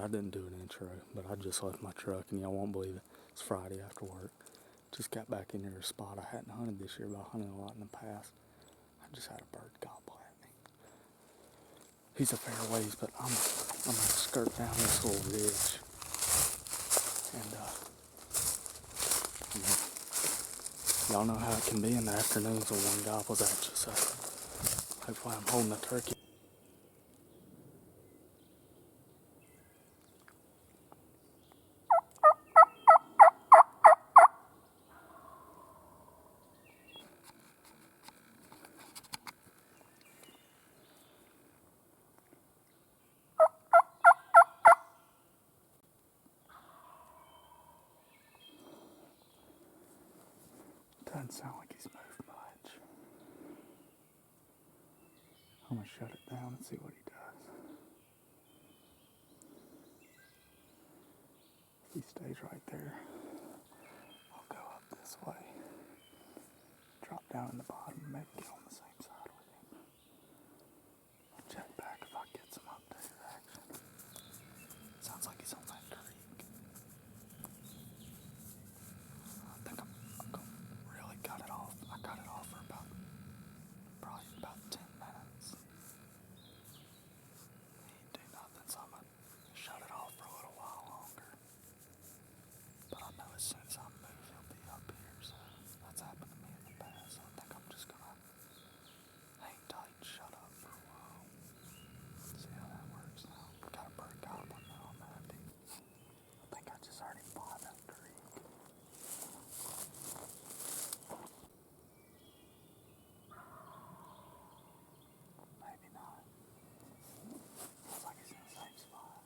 I didn't do an intro, but I just left my truck, and y'all won't believe it. It's Friday after work. Just got back in here a spot I hadn't hunted this year, but I hunted a lot in the past. I just had a bird gobble at me. He's a fair ways, but I'm gonna skirt down this little ridge, and y'all know how it can be in the afternoons when one gobbles at you. So hopefully I'm holding the turkey. Doesn't sound like he's moved much. I'm gonna shut it down and see what he does. If he stays right there, I'll go up this way, drop down in the bottom, and maybe get on the same side with him. I'll check back if I get some updated action. Sounds like he's on that creek. I think I'm gonna really cut it off. I cut it off for probably about 10 minutes. He didn't do nothing, so I'm gonna shut it off for a little while longer. But I know as soon as I move, he'll be up here, so that's happened to me in the past. So I think I'm just gonna hang tight and shut up for a while. See how that works now. Got a bird gobbling now, I'm happy. I think I just heard him by that creek. Maybe not. Looks like he's in the same spot.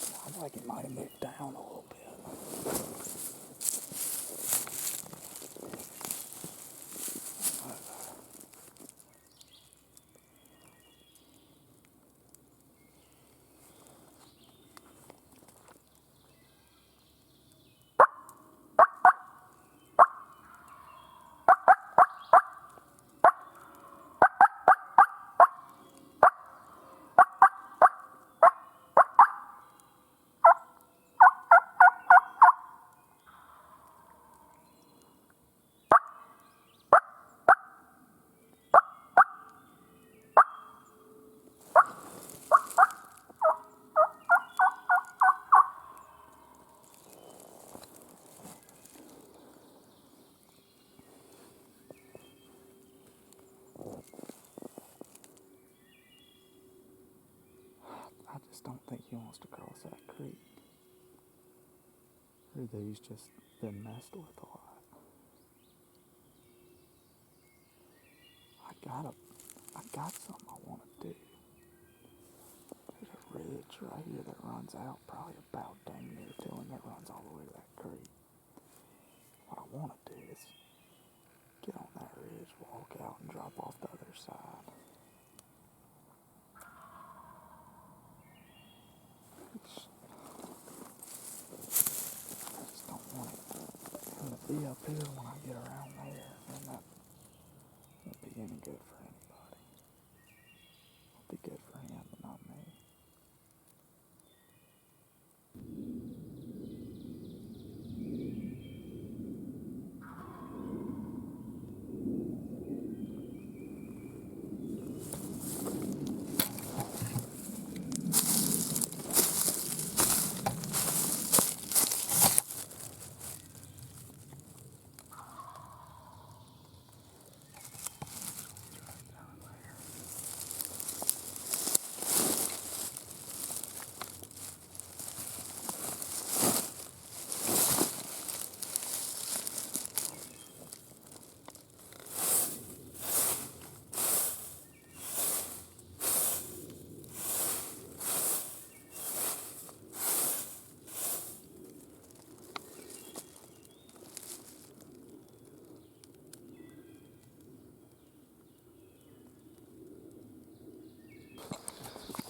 Sounds like it might have moved down a little bit. I just don't think he wants to cross that creek. Or he's just been messed with a lot. I got something I want to do. There's a ridge right here that runs out probably about dang near to him that runs all the way to that creek. What I want to do is get on that ridge, walk out, and drop off the other side. I just don't want him to be up here when I get around there, and that won't be any good for anybody. It'll be good for him, but not me.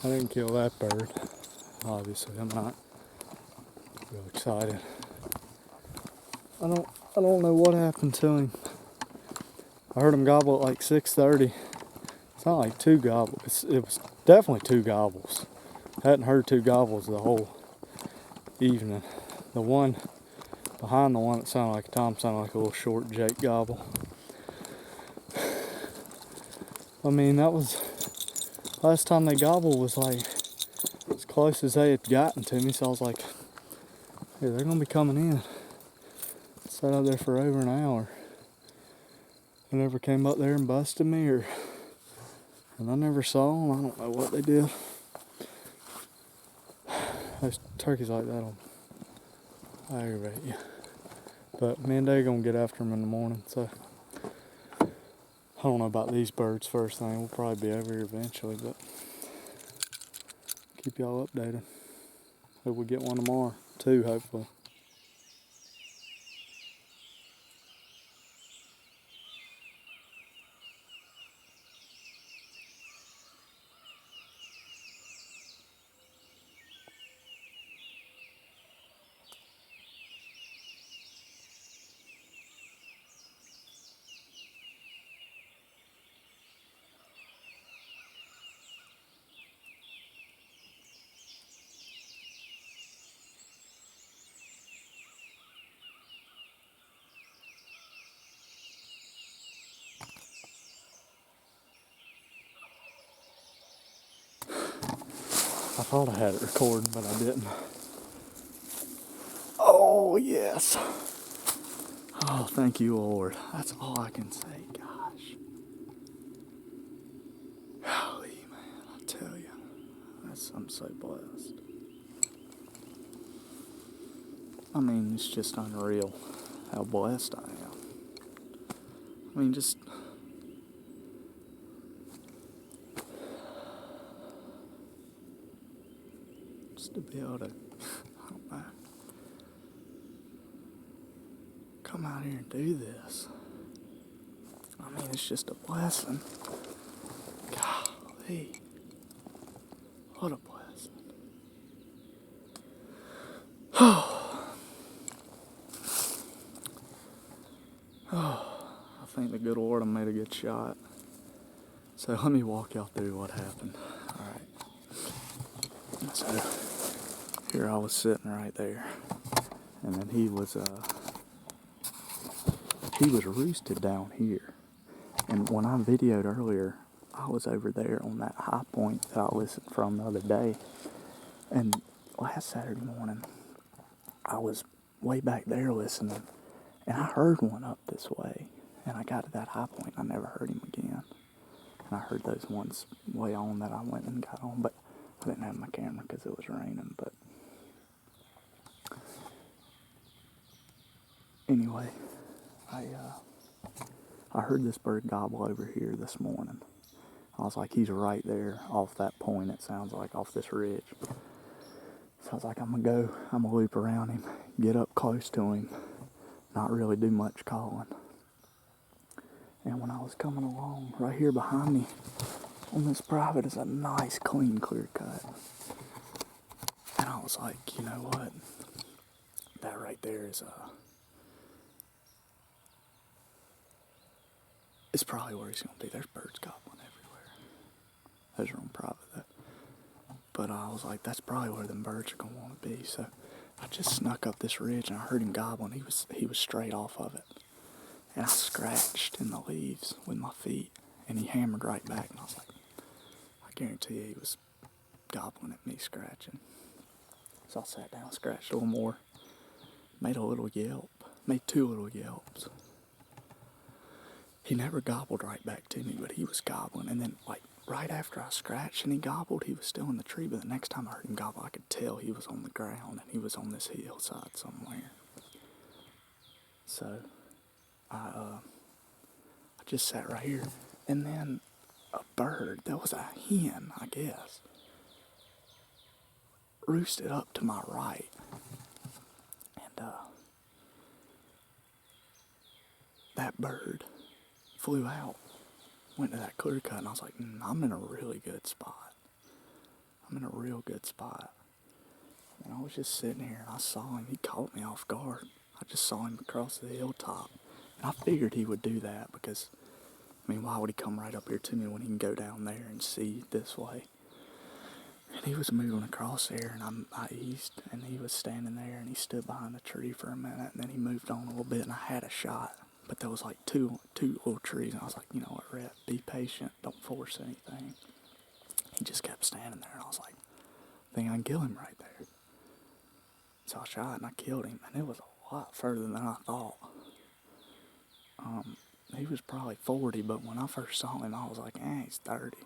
I didn't kill that bird. Obviously, I'm not real excited. I don't know what happened to him. I heard him gobble at like 6:30. It's not like two gobbles. It was definitely two gobbles. I hadn't heard two gobbles the whole evening. The one behind the one that sounded like a tom sounded like a little short Jake gobble. I mean, that was last time they gobbled was like as close as they had gotten to me. So I was like, hey, they're gonna be coming in. Sat out there for over an hour. They never came up there and busted me, and I never saw them. I don't know what they did. Those turkeys like that'll aggravate you. But me and Dave gonna get after them in the morning, so I don't know about these birds first thing. We'll probably be over here eventually, but keep y'all updated. Hope we get one tomorrow, two hopefully. I thought I had it recording, but I didn't. Oh, yes. Oh, thank you, Lord. That's all I can say, gosh. Holy man, I tell you. I'm so blessed. I mean, it's just unreal how blessed I am. I mean, just to be able to, I don't know, come out here and do this. I mean, it's just a blessing. Golly, what a blessing. I think the good Lord made a good shot. So let me walk y'all through what happened. Alright. So here I was sitting right there. And then he was roosted down here. And when I videoed earlier, I was over there on that high point that I listened from the other day. And last Saturday morning, I was way back there listening. And I heard one up this way. And I got to that high point and I never heard him again. And I heard those ones way on that I went and got on. But I didn't have my camera because it was raining. But anyway, I heard this bird gobble over here this morning. I was like, he's right there off that point, it sounds like, off this ridge. So I was like, I'm going to loop around him, get up close to him, not really do much calling. And when I was coming along, right here behind me, on this private is a nice, clean, clear cut. And I was like, you know what? That right there is it's probably where he's going to be. There's birds gobbling everywhere. Those are on private, though. But I was like, that's probably where them birds are going to want to be. So I just snuck up this ridge and I heard him gobbling. He was straight off of it. And I scratched in the leaves with my feet. And he hammered right back. And I was like, I guarantee you he was gobbling at me scratching. So I sat down, scratched a little more. Made a little yelp. Made two little yelps. He never gobbled right back to me, but he was gobbling. And then, like, right after I scratched and he gobbled, he was still in the tree. But the next time I heard him gobble, I could tell he was on the ground and he was on this hillside somewhere. So I just sat right here. And then a bird, that was a hen, I guess, roosted up to my right. And that bird flew out, went to that clear cut, and I was like, I'm in a really good spot. I'm in a real good spot. And I was just sitting here and I saw him. He caught me off guard. I just saw him across the hilltop. And I figured he would do that because, I mean, why would he come right up here to me when he can go down there and see this way? And he was moving across there, and I eased, and he was standing there, and he stood behind the tree for a minute, and then he moved on a little bit, and I had a shot. But there was like two little trees, and I was like, you know what, Rhett, be patient, don't force anything. He just kept standing there, and I was like, I think I can kill him right there. So I shot, and I killed him, and it was a lot further than I thought. He was probably 40, but when I first saw him, I was like, he's 30.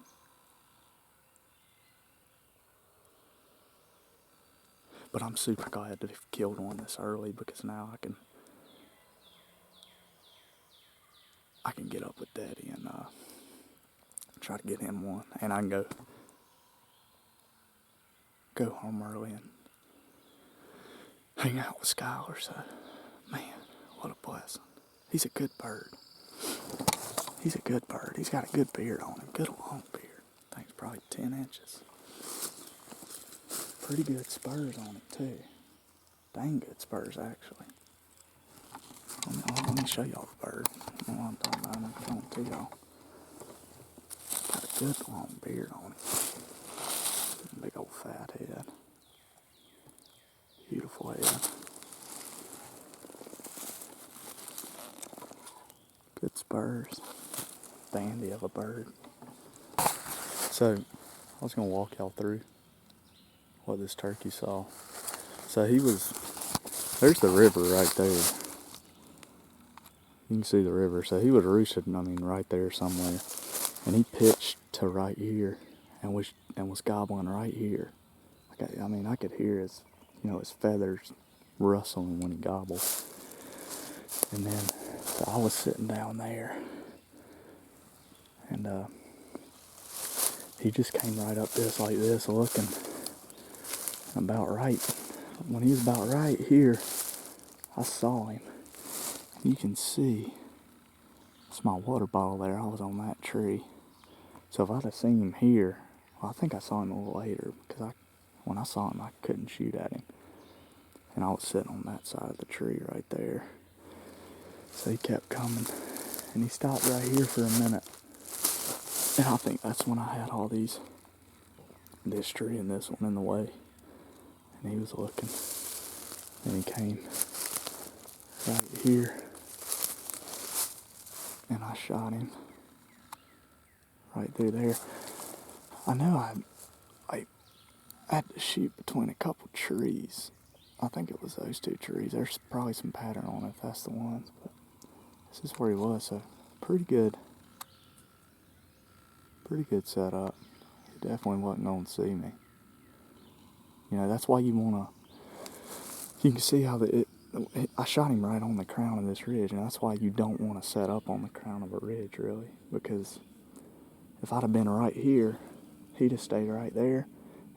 But I'm super glad to have killed one this early because now I can get up with Daddy and try to get him one, and I can go home early and hang out with Skylar. So, man, what a blessing. He's a good bird. He's a good bird. He's got a good beard on him, good long beard. I think it's probably 10 inches. Pretty good spurs on it too. Dang good spurs actually. Let me show y'all the bird. I don't know what I'm talking about. I'm showing it to y'all. Got a good long beard on it. Big old fat head. Beautiful head. Good spurs. Dandy of a bird. So, I was going to walk y'all through what this turkey saw. So there's the river right there. You can see the river. So he was roosted, right there somewhere. And he pitched to right here and was gobbling right here. I could hear his feathers rustling when he gobbled. And then, so I was sitting down there. And he just came right up this like this looking about right. When he was about right here, I saw him. You can see, it's my water bottle there. I was on that tree. So if I'd have seen him here, well, I think I saw him a little later because when I saw him, I couldn't shoot at him. And I was sitting on that side of the tree right there. So he kept coming, and he stopped right here for a minute. And I think that's when I had all this tree and this one in the way. And he was looking, and he came right here, and I shot him right through there. I know I had to shoot between a couple trees. I think it was those two trees. There's probably some pattern on it if that's the ones, but this is where he was, so pretty good setup. He definitely wasn't going to see me. That's why you can see how I shot him right on the crown of this ridge, and that's why you don't want to set up on the crown of a ridge, really, because if I'd have been right here, he'd have stayed right there,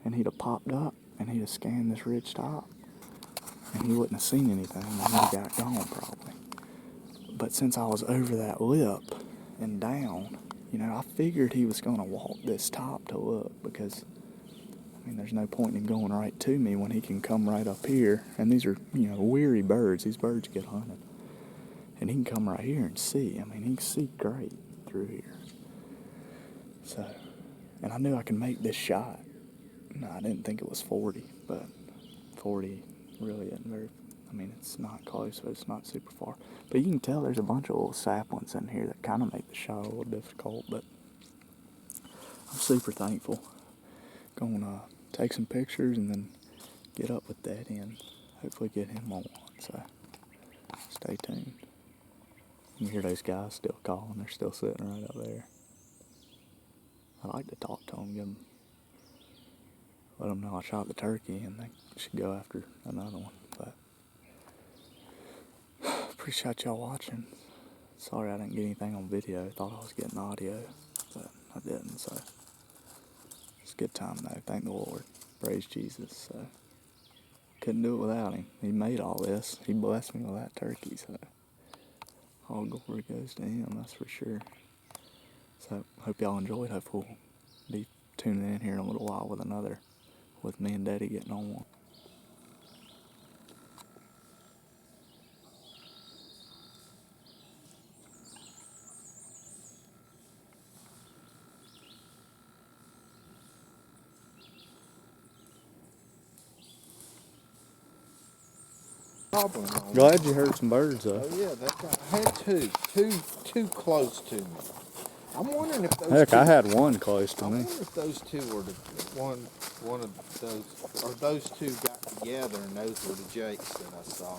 and he'd have popped up, and he'd have scanned this ridge top, and he wouldn't have seen anything, and he'd have got gone probably. But since I was over that lip and down, I figured he was going to walk this top to look, because there's no point in going right to me when he can come right up here. And these are, weary birds. These birds get hunted. And he can come right here and see. He can see great through here. So, and I knew I could make this shot. No, I didn't think it was 40, but 40 really isn't very, it's not close, but it's not super far. But you can tell there's a bunch of little saplings in here that kind of make the shot a little difficult, but I'm super thankful. Going to take some pictures and then get up with Daddy and hopefully get him on one. So stay tuned. You hear those guys still calling. They're still sitting right up there. I like to talk to them, let them know I shot the turkey and they should go after another one. But appreciate y'all watching. Sorry I didn't get anything on video. Thought I was getting audio, but I didn't. So it's a good time though. Thank the Lord. Praise Jesus. So couldn't do it without him. He made all this. He blessed me with that turkey. So all glory goes to him. That's for sure. So hope y'all enjoyed. Hopefully we'll be tuning in here in a little while with another with me and Daddy getting on one. Gobbling on. Glad you heard some birds though. Oh yeah, I had two close to me. I'm wondering if those Heck, two, I had one close to I me. wonder if those two were one of those, or those two got together and those were the jakes that I saw.